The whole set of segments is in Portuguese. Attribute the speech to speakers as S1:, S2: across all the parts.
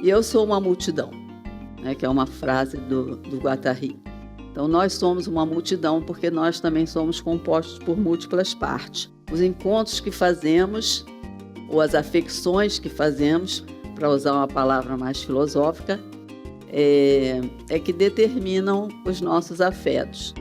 S1: e eu sou uma multidão, né, que é uma frase do Guattari. Então, nós somos uma multidão porque nós também somos compostos por múltiplas partes. Os encontros que fazemos, ou as afecções que fazemos, para usar uma palavra mais filosófica, é que determinam os nossos afetos.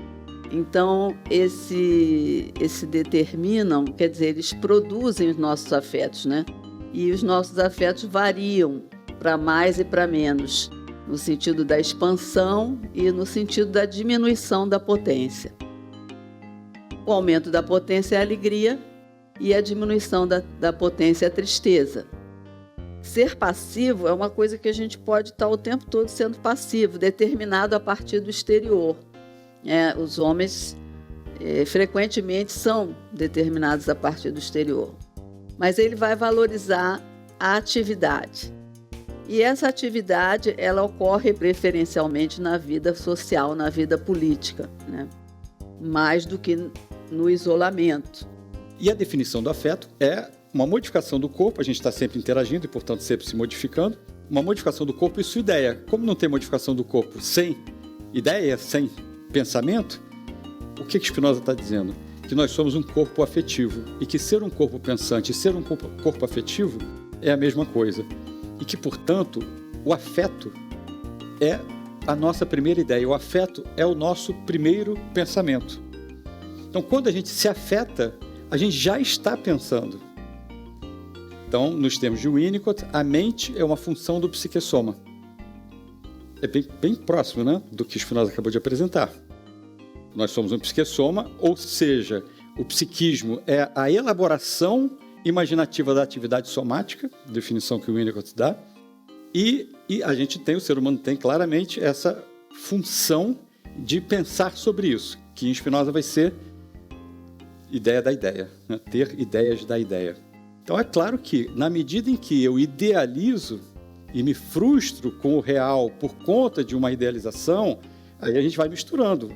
S1: Então, esse determinam, quer dizer, eles produzem os nossos afetos, né? E os nossos afetos variam para mais e para menos, no sentido da expansão e no sentido da diminuição da potência. O aumento da potência é a alegria e a diminuição da potência é a tristeza. Ser passivo é uma coisa que a gente pode estar o tempo todo sendo passivo, determinado a partir do exterior. Os homens frequentemente são determinados a partir do exterior. Mas ele vai valorizar a atividade. E essa atividade, ela ocorre preferencialmente na vida social, na vida política, né? Mais do que no isolamento.
S2: E a definição do afeto é uma modificação do corpo, a gente está sempre interagindo e, portanto, sempre se modificando. Uma modificação do corpo e sua ideia. Como não tem modificação do corpo sem ideia, sem pensamento, o que Spinoza está dizendo? Que nós somos um corpo afetivo e que ser um corpo pensante e ser um corpo afetivo é a mesma coisa. E que, portanto, o afeto é a nossa primeira ideia, o afeto é o nosso primeiro pensamento. Então, quando a gente se afeta, a gente já está pensando. Então, nos termos de Winnicott, a mente é uma função do psiquessoma. É bem próximo, né, do que Spinoza acabou de apresentar. Nós somos um psiquessoma, ou seja, o psiquismo é a elaboração imaginativa da atividade somática, definição que o Winnicott dá, e a gente tem, o ser humano tem claramente essa função de pensar sobre isso, que em Spinoza vai ser ideia da ideia, né? Ter ideias da ideia. Então é claro que, na medida em que eu idealizo e me frustro com o real por conta de uma idealização, aí a gente vai misturando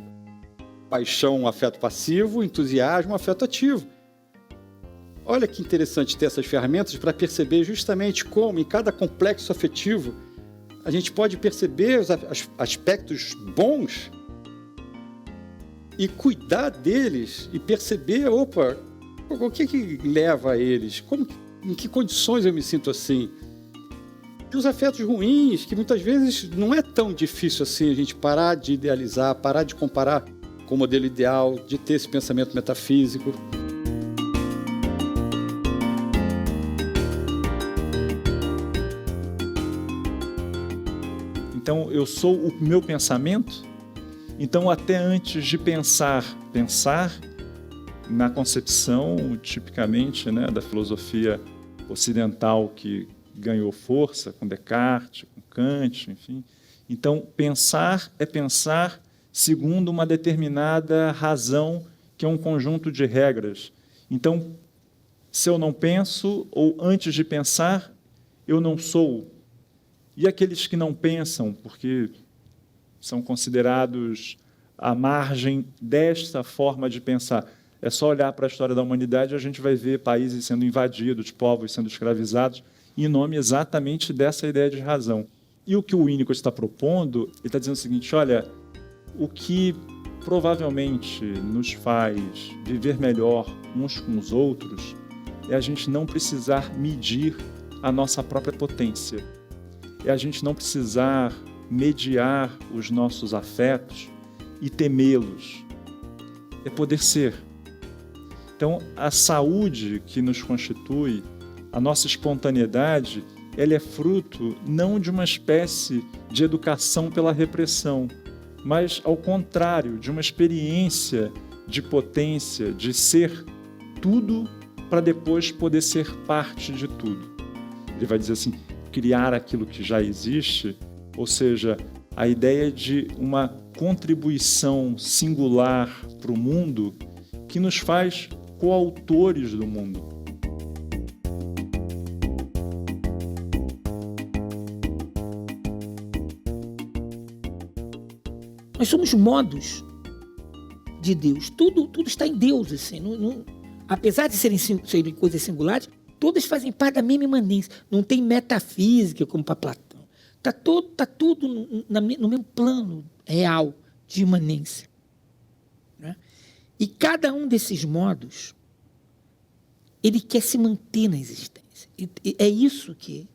S2: paixão, afeto passivo, entusiasmo, afeto ativo. Olha que interessante ter essas ferramentas para perceber justamente como, em cada complexo afetivo, a gente pode perceber os aspectos bons e cuidar deles e perceber, o que leva a eles? Em que condições eu me sinto assim? E os afetos ruins, que muitas vezes não é tão difícil assim a gente parar de idealizar, parar de comparar com o modelo ideal, de ter esse pensamento metafísico.
S3: Então, eu sou o meu pensamento. Então, até antes de pensar na concepção, tipicamente, né, da filosofia ocidental que ganhou força com Descartes, com Kant, enfim. Então, pensar é pensar segundo uma determinada razão, que é um conjunto de regras. Então, se eu não penso, ou antes de pensar, eu não sou. E aqueles que não pensam, porque são considerados à margem desta forma de pensar. É só olhar para a história da humanidade e a gente vai ver países sendo invadidos, povos sendo escravizados, em nome exatamente dessa ideia de razão. E o que o Winnicott está propondo, ele está dizendo o seguinte, olha, o que provavelmente nos faz viver melhor uns com os outros é a gente não precisar medir a nossa própria potência. É a gente não precisar mediar os nossos afetos e temê-los. É poder ser. Então, a saúde que nos constitui, a nossa espontaneidade, ela é fruto não de uma espécie de educação pela repressão, mas, ao contrário, de uma experiência de potência, de ser tudo para depois poder ser parte de tudo. Ele vai dizer assim, criar aquilo que já existe, ou seja, a ideia de uma contribuição singular para o mundo que nos faz coautores do mundo.
S4: Nós somos modos de Deus. Tudo está em Deus. Assim. Apesar de serem coisas singulares, todas fazem parte da mesma imanência. Não tem metafísica como para Platão. Está tudo no mesmo plano real de imanência. Né? E cada um desses modos, ele quer se manter na existência. E é isso que,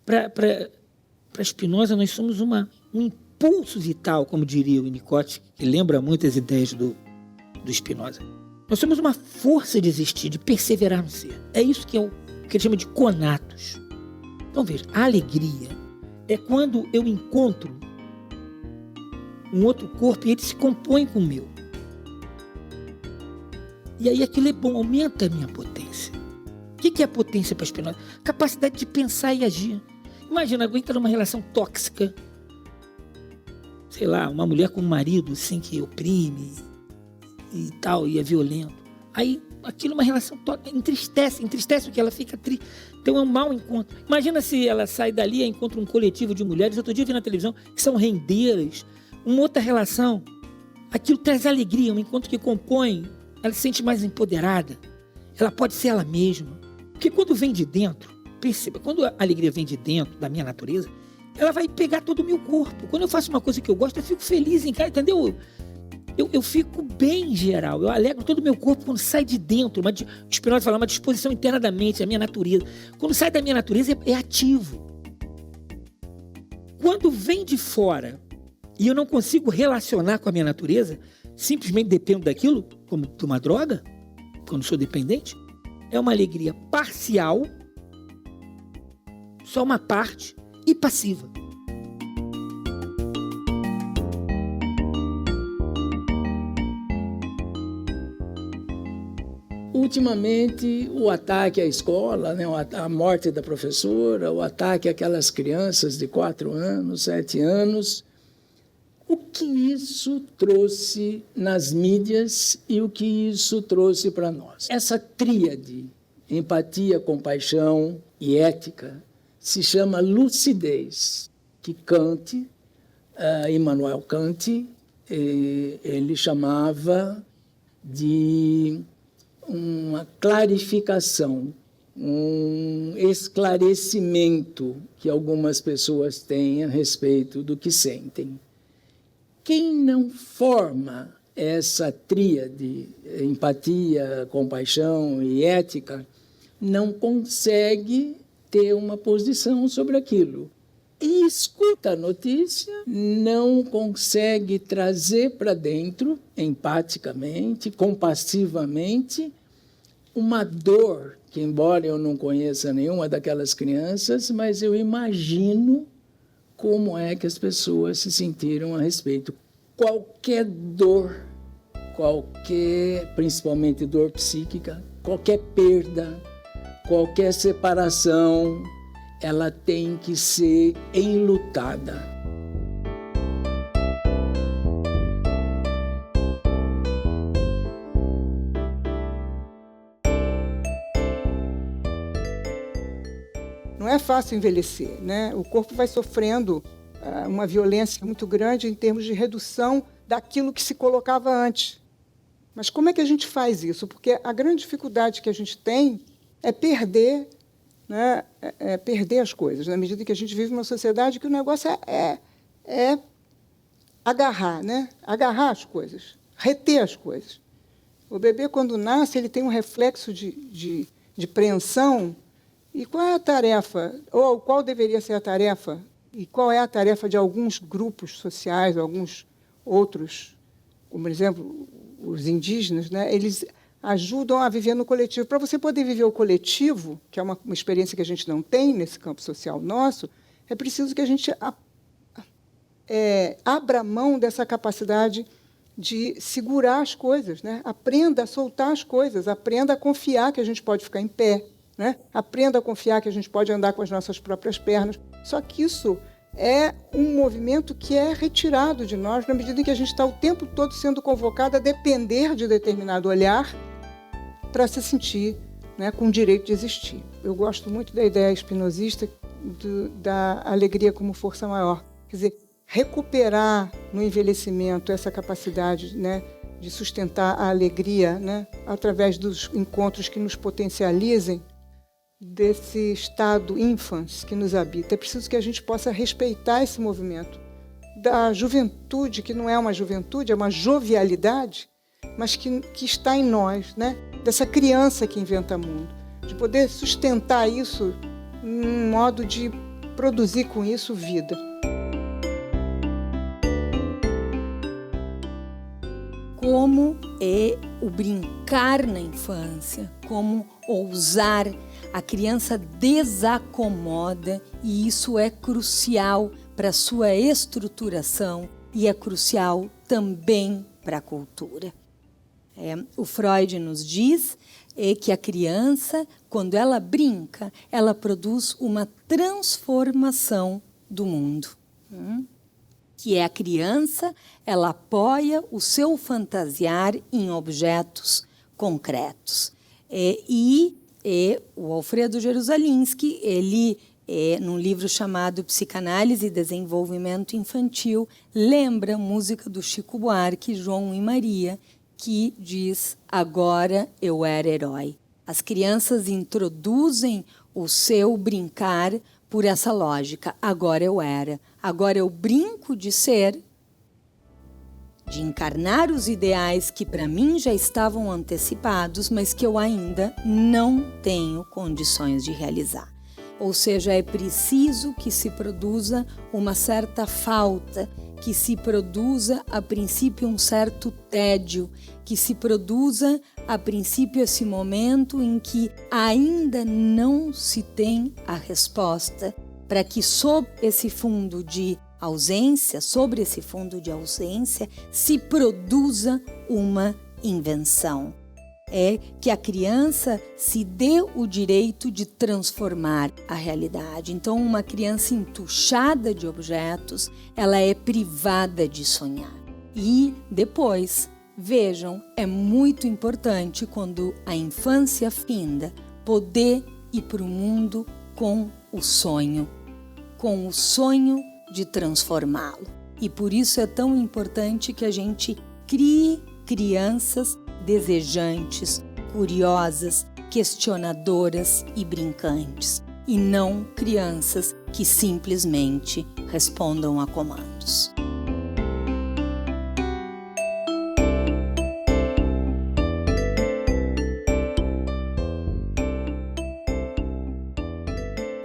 S4: para Spinoza, nós somos um impulso vital, como diria o Winnicott, que lembra muito as ideias do Spinoza. Nós somos uma força de existir, de perseverar no ser. É isso que ele chama de conatos. Então, veja, a alegria é quando eu encontro um outro corpo e ele se compõe com o meu. E aí aquilo é bom, aumenta a minha potência. O que é a potência para Spinoza? Capacidade de pensar e agir. Imagina, alguém está numa relação tóxica, sei lá, uma mulher com um marido assim, que oprime e tal, e é violento. Aí aquilo é uma relação tóxica, entristece o que ela fica triste. Então é um mau encontro. Imagina se ela sai dali e encontra um coletivo de mulheres, outro dia eu vi na televisão, que são rendeiras, uma outra relação. Aquilo traz alegria, um encontro que compõe, ela se sente mais empoderada, ela pode ser ela mesma. Porque quando vem de dentro, perceba, quando a alegria vem de dentro da minha natureza, ela vai pegar todo o meu corpo. Quando eu faço uma coisa que eu gosto, eu fico feliz em casa, entendeu? Eu fico bem em geral, eu alegro todo o meu corpo quando sai de dentro. O Spinoza fala, uma disposição interna da mente, da minha natureza. Quando sai da minha natureza, é ativo. Quando vem de fora e eu não consigo relacionar com a minha natureza, simplesmente dependo daquilo, como de uma droga, quando sou dependente, é uma alegria parcial, só uma parte, e passiva.
S5: Ultimamente, o ataque à escola, né, a morte da professora, o ataque àquelas crianças de 4 anos, 7 anos, o que isso trouxe nas mídias e o que isso trouxe para nós? Essa tríade, empatia, compaixão e ética, se chama lucidez, que Kant, Immanuel Kant, ele chamava de uma clarificação, um esclarecimento que algumas pessoas têm a respeito do que sentem. Quem não forma essa tríade, empatia, compaixão e ética, não consegue ter uma posição sobre aquilo. E escuta a notícia, não consegue trazer para dentro, empaticamente, compassivamente, uma dor, que embora eu não conheça nenhuma daquelas crianças, mas eu imagino como é que as pessoas se sentiram a respeito. Qualquer dor, principalmente dor psíquica, qualquer perda, qualquer separação, ela tem que ser enlutada.
S6: Não é fácil envelhecer, né? O corpo vai sofrendo uma violência muito grande em termos de redução daquilo que se colocava antes. Mas como é que a gente faz isso? Porque a grande dificuldade que a gente tem é perder, né? Perder as coisas, na medida que a gente vive numa sociedade que o negócio é agarrar, né? Agarrar as coisas, reter as coisas. O bebê, quando nasce, ele tem um reflexo de preensão. E qual é a tarefa, ou qual deveria ser a tarefa, e qual é a tarefa de alguns grupos sociais, alguns outros, como, por exemplo, os indígenas, né? Eles ajudam a viver no coletivo. Para você poder viver o coletivo, que é uma experiência que a gente não tem nesse campo social nosso, é preciso que a gente abra mão dessa capacidade de segurar as coisas, né? Aprenda a soltar as coisas, aprenda a confiar que a gente pode ficar em pé, né? Aprenda a confiar que a gente pode andar com as nossas próprias pernas. Só que isso é um movimento que é retirado de nós na medida em que a gente está o tempo todo sendo convocado a depender de determinado olhar para se sentir, né, com o direito de existir. Eu gosto muito da ideia espinosista da alegria como força maior. Quer dizer, recuperar no envelhecimento essa capacidade, né, de sustentar a alegria, né, através dos encontros que nos potencializem, desse estado ínfans que nos habita. É preciso que a gente possa respeitar esse movimento da juventude, que não é uma juventude, é uma jovialidade, mas que está em nós, né? Dessa criança que inventa mundo, de poder sustentar isso num modo de produzir com isso vida.
S7: Como é o brincar na infância, como ousar, a criança desacomoda e isso é crucial para a sua estruturação e é crucial também para a cultura. O Freud nos diz que a criança, quando ela brinca, ela produz uma transformação do mundo. Que é a criança, ela apoia o seu fantasiar em objetos concretos. E o Alfredo Jerusalinski, ele, num livro chamado Psicanálise e Desenvolvimento Infantil, lembra a música do Chico Buarque, João e Maria, que diz: agora eu era herói. As crianças introduzem o seu brincar por essa lógica. Agora eu era. Agora eu brinco de ser, de encarnar os ideais que para mim já estavam antecipados, mas que eu ainda não tenho condições de realizar. Ou seja, é preciso que se produza uma certa falta, que se produza, a princípio, um certo tédio, que se produza, a princípio, esse momento em que ainda não se tem a resposta, para que sob esse fundo de ausência, se produza uma invenção. É que a criança se dê o direito de transformar a realidade. Então, uma criança entuchada de objetos, ela é privada de sonhar. E depois, vejam, é muito importante quando a infância finda, poder ir para o mundo com o sonho de transformá-lo. E por isso é tão importante que a gente crie crianças desejantes, curiosas, questionadoras e brincantes, e não crianças que simplesmente respondam a comandos.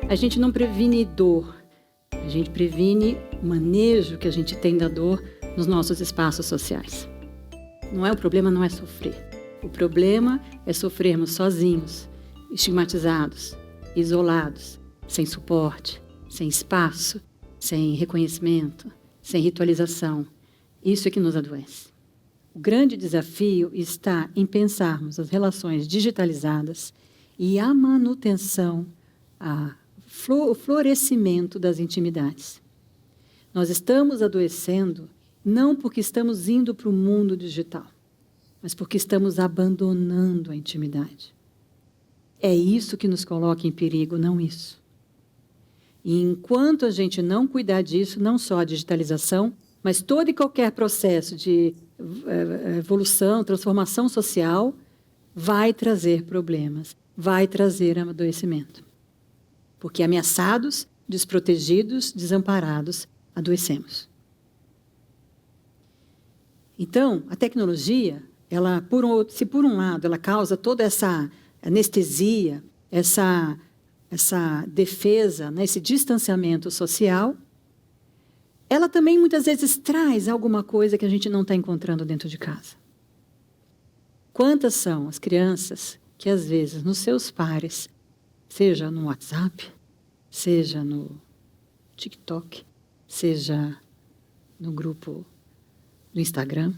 S8: A gente não previne dor, a gente previne o manejo que a gente tem da dor nos nossos espaços sociais. O problema não é sofrer. O problema é sofrermos sozinhos, estigmatizados, isolados, sem suporte, sem espaço, sem reconhecimento, sem ritualização. Isso é que nos adoece. O grande desafio está em pensarmos as relações digitalizadas e a manutenção, o florescimento das intimidades. Nós estamos adoecendo não porque estamos indo para o mundo digital, mas porque estamos abandonando a intimidade. É isso que nos coloca em perigo, não isso. E enquanto a gente não cuidar disso, não só a digitalização, mas todo e qualquer processo de evolução, transformação social, vai trazer problemas, vai trazer adoecimento. Porque ameaçados, desprotegidos, desamparados, adoecemos. Então, a tecnologia, se por um lado ela causa toda essa anestesia, essa defesa, né, esse distanciamento social, ela também muitas vezes traz alguma coisa que a gente não está encontrando dentro de casa. Quantas são as crianças que, às vezes, nos seus pares, seja no WhatsApp, seja no TikTok, seja no grupo do Instagram,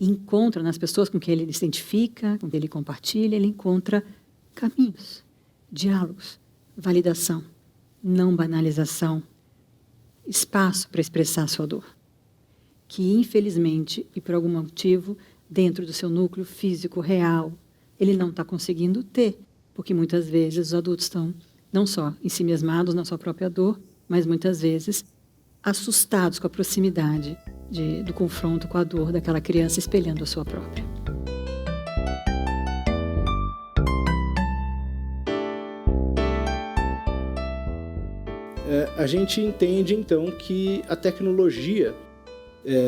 S8: encontra nas pessoas com quem ele se identifica, com quem ele compartilha, ele encontra caminhos, diálogos, validação, não banalização, espaço para expressar sua dor, que infelizmente e por algum motivo, dentro do seu núcleo físico real, ele não está conseguindo ter, porque muitas vezes os adultos estão não só ensimesmados na sua própria dor, mas muitas vezes assustados com a proximidade do confronto com a dor daquela criança espelhando a sua própria.
S9: a gente entende, então, que a tecnologia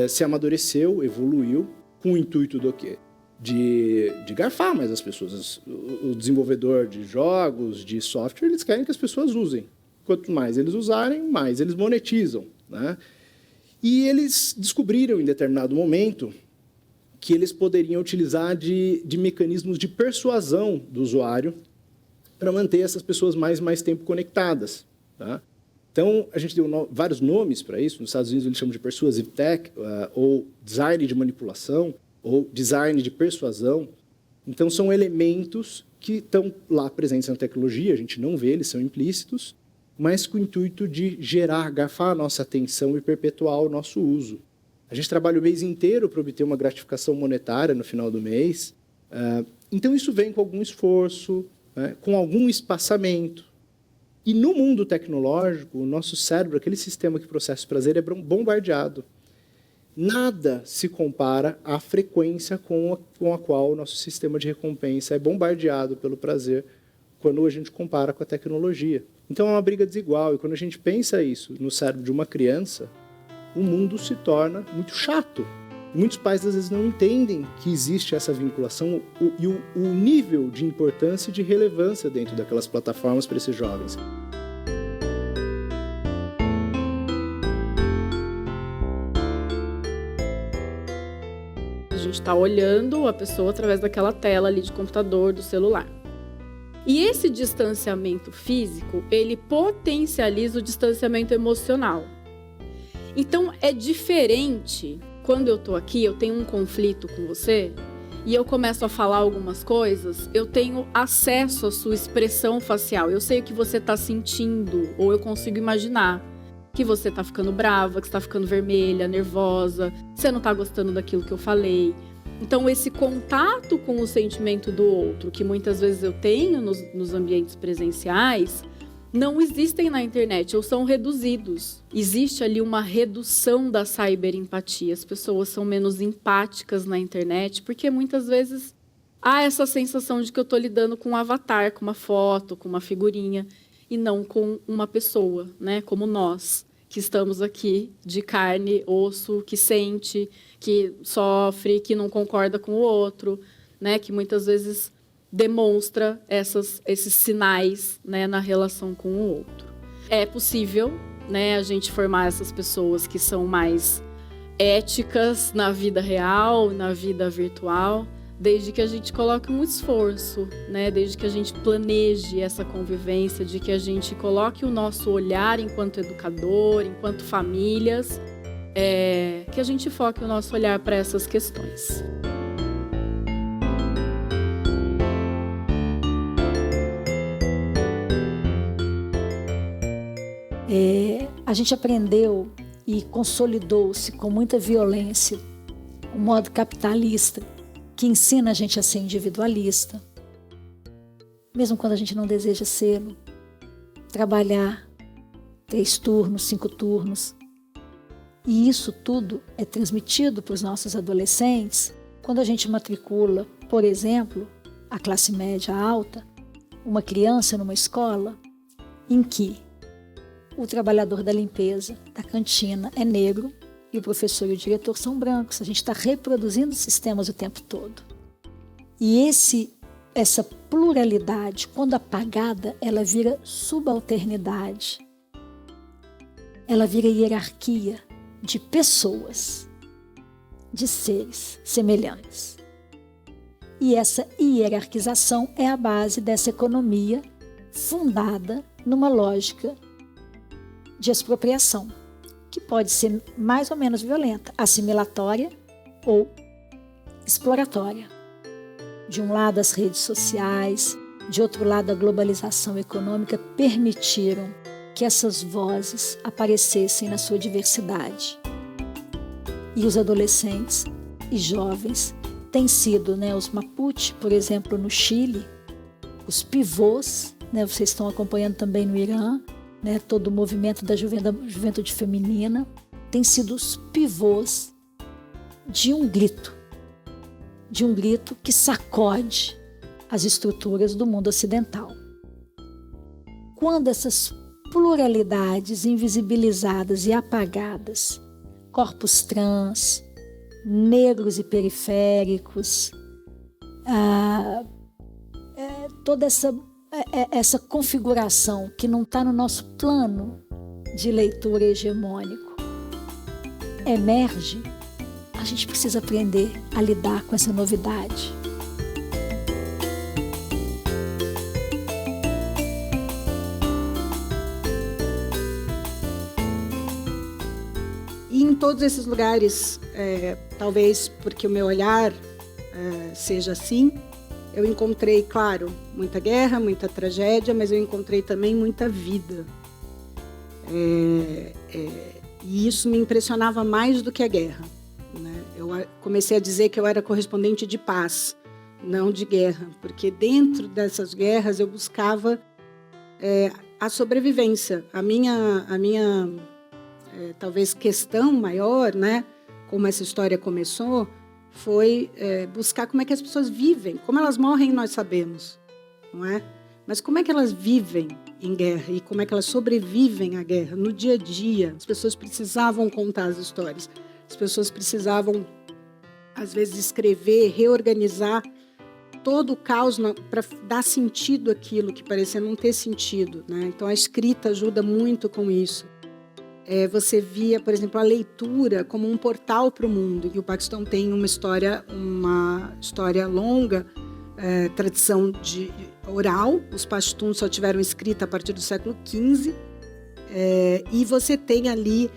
S9: se amadureceu, evoluiu, com o intuito do quê? De garfar mais as pessoas. O desenvolvedor de jogos, de software, eles querem que as pessoas usem. Quanto mais eles usarem, mais eles monetizam, né? E eles descobriram, em determinado momento, que eles poderiam utilizar de mecanismos de persuasão do usuário para manter essas pessoas mais tempo conectadas, tá? Então, a gente deu vários nomes para isso. Nos Estados Unidos, eles chamam de persuasive tech, ou design de manipulação, ou design de persuasão. Então, são elementos que estão lá presentes na tecnologia, a gente não vê, eles são implícitos, mas com o intuito de gerar, garfar a nossa atenção e perpetuar o nosso uso. A gente trabalha o mês inteiro para obter uma gratificação monetária no final do mês. Então, isso vem com algum esforço, né, com algum espaçamento. E no mundo tecnológico, o nosso cérebro, aquele sistema que processa o prazer, é bombardeado. Nada se compara à frequência com a qual o nosso sistema de recompensa é bombardeado pelo prazer quando a gente compara com a tecnologia. Então, é uma briga desigual. E quando a gente pensa isso no cérebro de uma criança, o mundo se torna muito chato. Muitos pais, às vezes, não entendem que existe essa vinculação e o nível de importância e de relevância dentro daquelas plataformas para esses jovens.
S10: A gente está olhando a pessoa através daquela tela ali de computador, do celular. E esse distanciamento físico, ele potencializa o distanciamento emocional. Então, é diferente quando eu tô aqui, eu tenho um conflito com você e eu começo a falar algumas coisas, eu tenho acesso à sua expressão facial. Eu sei o que você tá sentindo, ou eu consigo imaginar que você tá ficando brava, que você tá ficando vermelha, nervosa, você não tá gostando daquilo que eu falei. Então, esse contato com o sentimento do outro, que muitas vezes eu tenho nos ambientes presenciais, não existem na internet ou são reduzidos. Existe ali uma redução da cyberempatia. As pessoas são menos empáticas na internet, porque muitas vezes há essa sensação de que eu estou lidando com um avatar, com uma foto, com uma figurinha, e não com uma pessoa, né? Como nós, que estamos aqui de carne, osso, que sente, que sofre, que não concorda com o outro, né? Que muitas vezes demonstra esses sinais, né, na relação com o outro. É possível, né, a gente formar essas pessoas que são mais éticas na vida real, na vida virtual, desde que a gente coloque um esforço, né, desde que a gente planeje essa convivência, de que a gente coloque o nosso olhar enquanto educador, enquanto famílias, que a gente foque o nosso olhar para essas questões.
S11: A gente aprendeu e consolidou-se com muita violência um modo capitalista que ensina a gente a ser individualista, mesmo quando a gente não deseja ser-lo, trabalhar 3 turnos, 5 turnos. E isso tudo é transmitido para os nossos adolescentes quando a gente matricula, por exemplo, a classe média alta, uma criança numa escola em que o trabalhador da limpeza, da cantina, é negro e o professor e o diretor são brancos. A gente está reproduzindo sistemas o tempo todo. E essa pluralidade, quando apagada, ela vira subalternidade. Ela vira hierarquia de pessoas, de seres semelhantes. E essa hierarquização é a base dessa economia fundada numa lógica de expropriação, que pode ser mais ou menos violenta, assimilatória ou exploratória. De um lado, as redes sociais, de outro lado, a globalização econômica permitiram que essas vozes aparecessem na sua diversidade. E os adolescentes e jovens têm sido, os Mapuche, por exemplo, no Chile, os pivôs, vocês estão acompanhando também no Irã, todo o movimento da juventude feminina, tem sido os pivôs de um grito que sacode as estruturas do mundo ocidental. Quando essas pluralidades invisibilizadas e apagadas, corpos trans, negros e periféricos, toda essa configuração que não está no nosso plano de leitura hegemônico emerge, a gente precisa aprender a lidar com essa novidade.
S12: E em todos esses lugares, talvez porque o meu olhar seja assim, eu encontrei, claro, muita guerra, muita tragédia, mas eu encontrei também muita vida. E isso me impressionava mais do que a guerra, né? Eu comecei a dizer que eu era correspondente de paz, não de guerra, porque dentro dessas guerras eu buscava a sobrevivência. A minha talvez questão maior, né, como essa história começou, foi buscar como é que as pessoas vivem. Como elas morrem, nós sabemos, não é? Mas como é que elas vivem em guerra e como é que elas sobrevivem à guerra no dia a dia? As pessoas precisavam contar as histórias. As pessoas precisavam, às vezes, escrever, reorganizar todo o caos para dar sentido àquilo que parecia não ter sentido, né? Então, a escrita ajuda muito com isso. Você via, por exemplo, a leitura como um portal para o mundo. E o Paquistão tem uma história longa, tradição de oral. Os pashtuns só tiveram escrita a partir do século XV. E você tem ali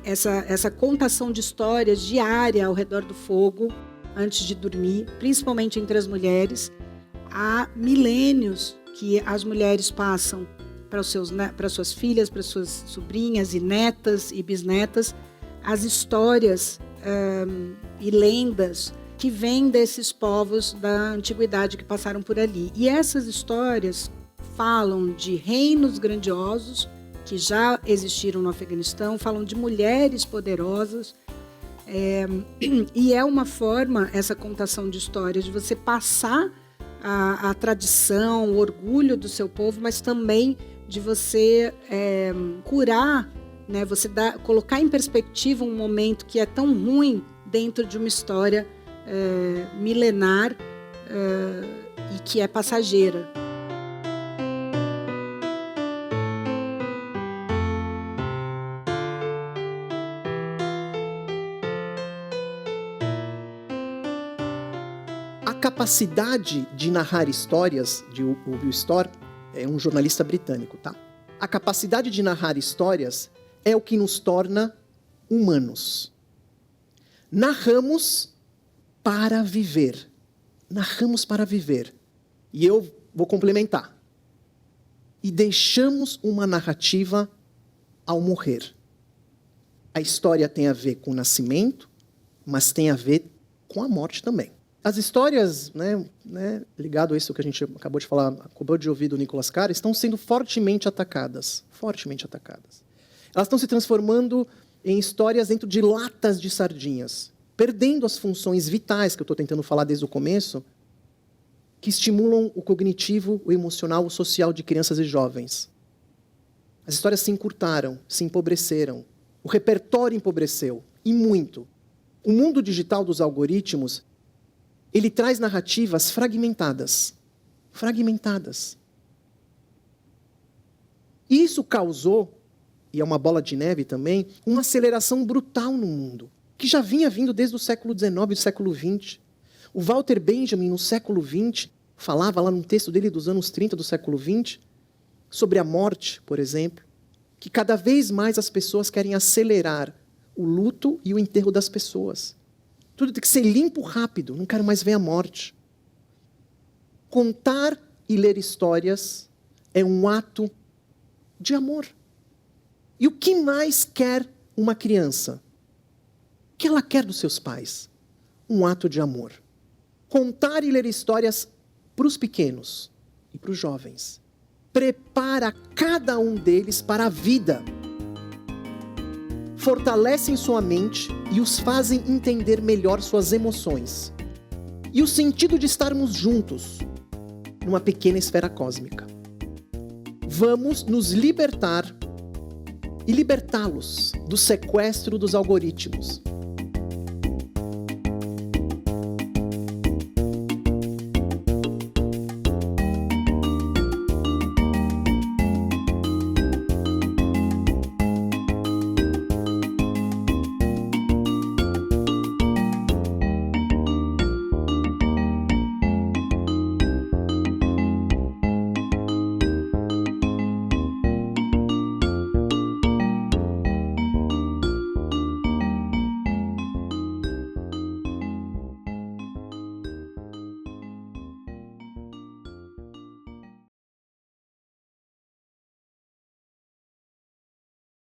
S12: essa contação de histórias diária ao redor do fogo, antes de dormir, principalmente entre as mulheres. Há milênios que as mulheres passam para suas filhas, para suas sobrinhas e netas e bisnetas, as histórias e lendas que vêm desses povos da antiguidade que passaram por ali. E essas histórias falam de reinos grandiosos que já existiram no Afeganistão, falam de mulheres poderosas, e é uma forma, essa contação de histórias, de você passar a tradição, o orgulho do seu povo, mas também de você curar, né? Você colocar em perspectiva um momento que é tão ruim dentro de uma história milenar e que é passageira.
S13: A capacidade de narrar histórias de Will Storr é um jornalista britânico, tá? A capacidade de narrar histórias é o que nos torna humanos. Narramos para viver. Narramos para viver. E eu vou complementar. E deixamos uma narrativa ao morrer. A história tem a ver com o nascimento, mas tem a ver com a morte também. As histórias, ligado a isso que a gente acabou de falar, acabou de ouvir do Nicholas Carr, estão sendo fortemente atacadas. Fortemente atacadas. Elas estão se transformando em histórias dentro de latas de sardinhas, perdendo as funções vitais, que eu estou tentando falar desde o começo, que estimulam o cognitivo, o emocional, o social de crianças e jovens. As histórias se encurtaram, se empobreceram. O repertório empobreceu, e muito. O mundo digital dos algoritmos, ele traz narrativas fragmentadas. Fragmentadas. Isso causou, e é uma bola de neve também, uma aceleração brutal no mundo, que já vinha vindo desde o século XIX e do século XX. O Walter Benjamin, no século XX, falava lá num texto dele dos anos 30 do século XX, sobre a morte, por exemplo, que cada vez mais as pessoas querem acelerar o luto e o enterro das pessoas. Tudo tem que ser limpo rápido, não quero mais ver a morte. Contar e ler histórias é um ato de amor. E o que mais quer uma criança? O que ela quer dos seus pais? Um ato de amor. Contar e ler histórias para os pequenos e para os jovens prepara cada um deles para a vida. Fortalecem sua mente e os fazem entender melhor suas emoções. E o sentido de estarmos juntos numa pequena esfera cósmica. vamos nos libertar e libertá-los do sequestro dos algoritmos.